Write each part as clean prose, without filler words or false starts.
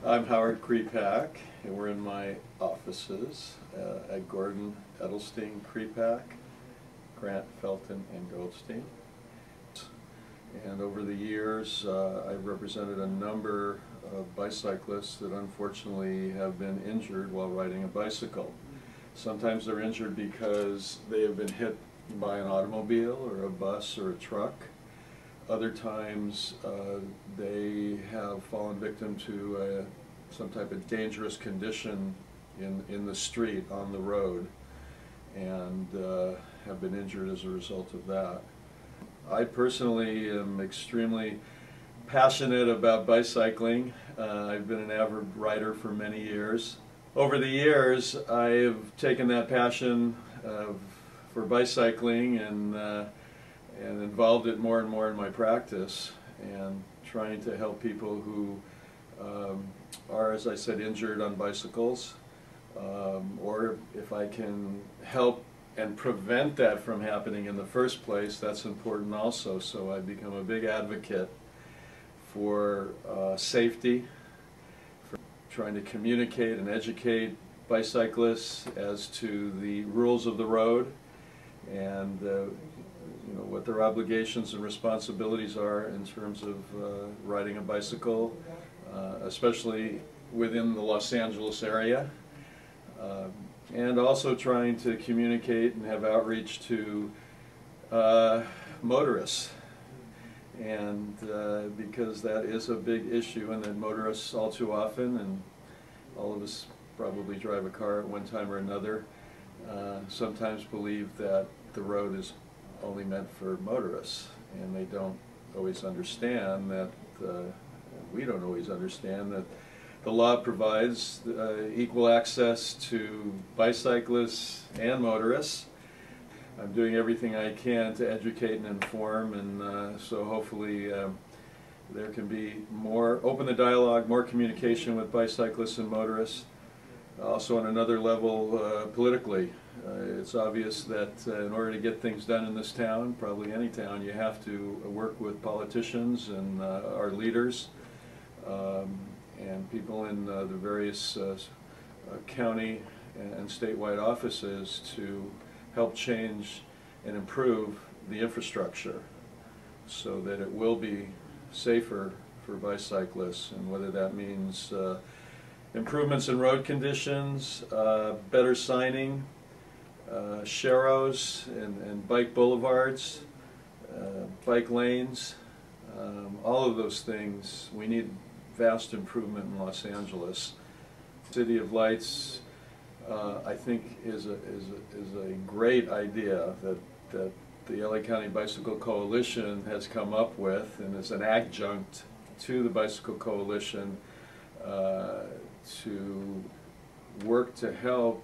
I'm Howard Krepack, and we're in my offices at Gordon, Edelstein, Krepack, Grant, Felton, and Goldstein. And over the years, I've represented a number of bicyclists that unfortunately have been injured while riding a bicycle. Sometimes they're injured because they have been hit by an automobile or a bus or a truck. Other times they have fallen victim to some type of dangerous condition in the street, on the road, and have been injured as a result of that. I personally am extremely passionate about bicycling. I've been an avid rider for many years. Over the years, I've taken that passion for bicycling and involved it more and more in my practice, and trying to help people who are, as I said, injured on bicycles, or if I can help and prevent that from happening in the first place, that's important also. So I've become a big advocate for safety, for trying to communicate and educate bicyclists as to the rules of the road, and you know, what their obligations and responsibilities are in terms of riding a bicycle, especially within the Los Angeles area, and also trying to communicate and have outreach to motorists, and because that is a big issue, and that motorists all too often, and all of us probably drive a car at one time or another, sometimes believe that the road is only meant for motorists, and they don't always understand that, we don't always understand that the law provides equal access to bicyclists and motorists. I'm doing everything I can to educate and inform, and so hopefully there can be more, open the dialogue, more communication with bicyclists and motorists. Also on another level, politically, it's obvious that in order to get things done in this town, probably any town, you have to work with politicians and our leaders, and people in the various county and statewide offices to help change and improve the infrastructure so that it will be safer for bicyclists, and whether that means improvements in road conditions, better signing, sharrows and bike boulevards, bike lanes, all of those things. We need vast improvement in Los Angeles. City of Lights, I think, is a great idea that the LA County Bicycle Coalition has come up with, and is an adjunct to the Bicycle Coalition to work to help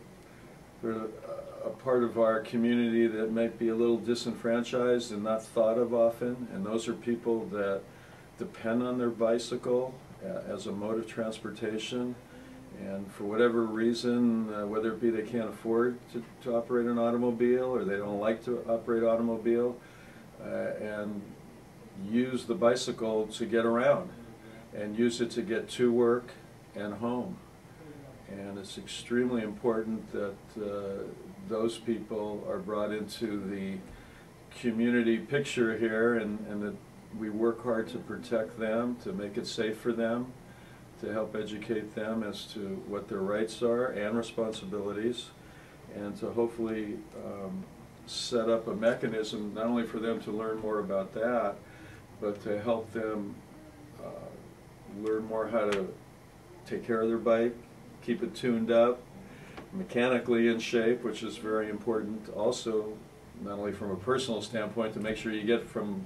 a part of our community that might be a little disenfranchised and not thought of often, and those are people that depend on their bicycle as a mode of transportation, and for whatever reason, whether it be they can't afford to operate an automobile, or they don't like to operate an automobile, and use the bicycle to get around, and use it to get to work and home. And it's extremely important that those people are brought into the community picture here, and that we work hard to protect them, to make it safe for them, to help educate them as to what their rights are and responsibilities, and to hopefully set up a mechanism not only for them to learn more about that, but to help them learn more how to take care of their bike, keep it tuned up, mechanically in shape, which is very important also, not only from a personal standpoint to make sure you get from,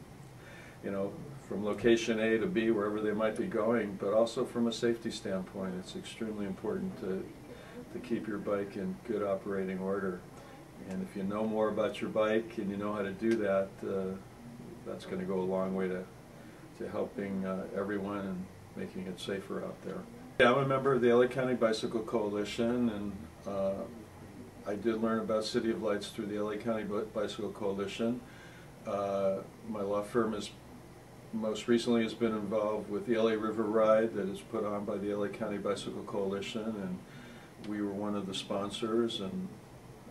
you know, from location A to B, wherever they might be going, but also from a safety standpoint. It's extremely important to keep your bike in good operating order. And if you know more about your bike and you know how to do that, that's going to go a long way to helping everyone and making it safer out there. Yeah, I'm a member of the LA County Bicycle Coalition, and I did learn about City of Lights through the LA County Bicycle Coalition. My law firm is most recently has been involved with the LA River Ride that is put on by the LA County Bicycle Coalition, and we were one of the sponsors and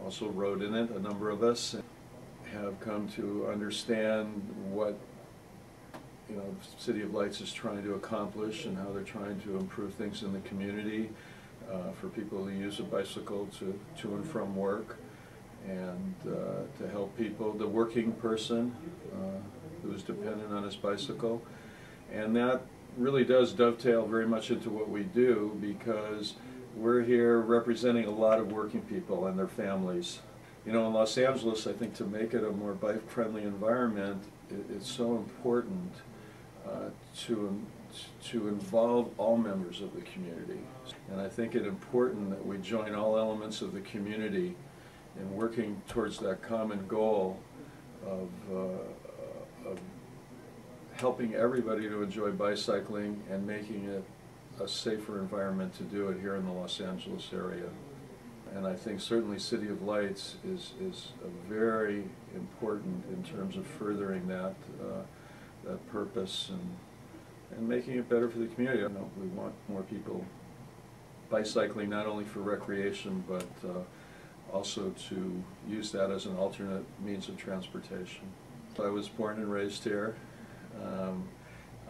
also rode in it, a number of us, and have come to understand what the City of Lights is trying to accomplish and how they're trying to improve things in the community for people who use a bicycle to and from work, and to help people, the working person who's dependent on his bicycle. And that really does dovetail very much into what we do, because we're here representing a lot of working people and their families. In Los Angeles, I think to make it a more bike-friendly environment, it's so important to involve all members of the community. And I think it's important that we join all elements of the community in working towards that common goal of helping everybody to enjoy bicycling and making it a safer environment to do it here in the Los Angeles area. And I think certainly City of Lights is very important in terms of furthering that purpose and making it better for the community. We want more people bicycling, not only for recreation, but also to use that as an alternate means of transportation. I was born and raised here.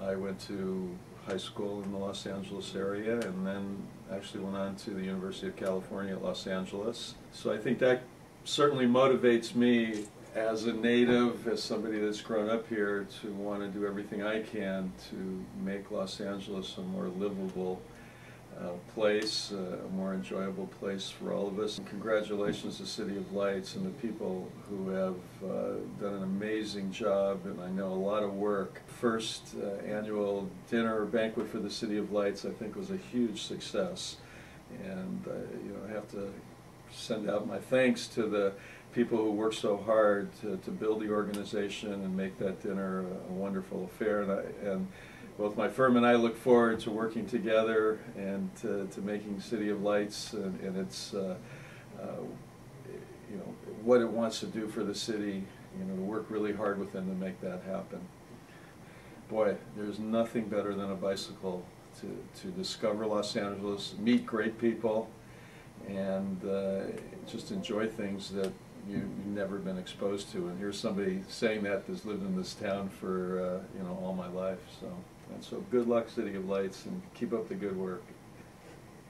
I went to high school in the Los Angeles area, and then actually went on to the University of California at Los Angeles. So I think that certainly motivates me as a native, as somebody that's grown up here, to want to do everything I can to make Los Angeles a more livable place, a more enjoyable place for all of us. And congratulations to City of Lights and the people who have done an amazing job, and I know a lot of work. First annual dinner or banquet for the City of Lights, I think, was a huge success, and I have to send out my thanks to the people who worked so hard to build the organization and make that dinner a wonderful affair. And both my firm and I look forward to working together and to making City of Lights and its what it wants to do for the city, to work really hard with them to make that happen. Boy, there's nothing better than a bicycle to discover Los Angeles, meet great people, and just enjoy things that you've never been exposed to. And here's somebody saying that that's lived in this town for all my life. So good luck, City of Lights, and keep up the good work.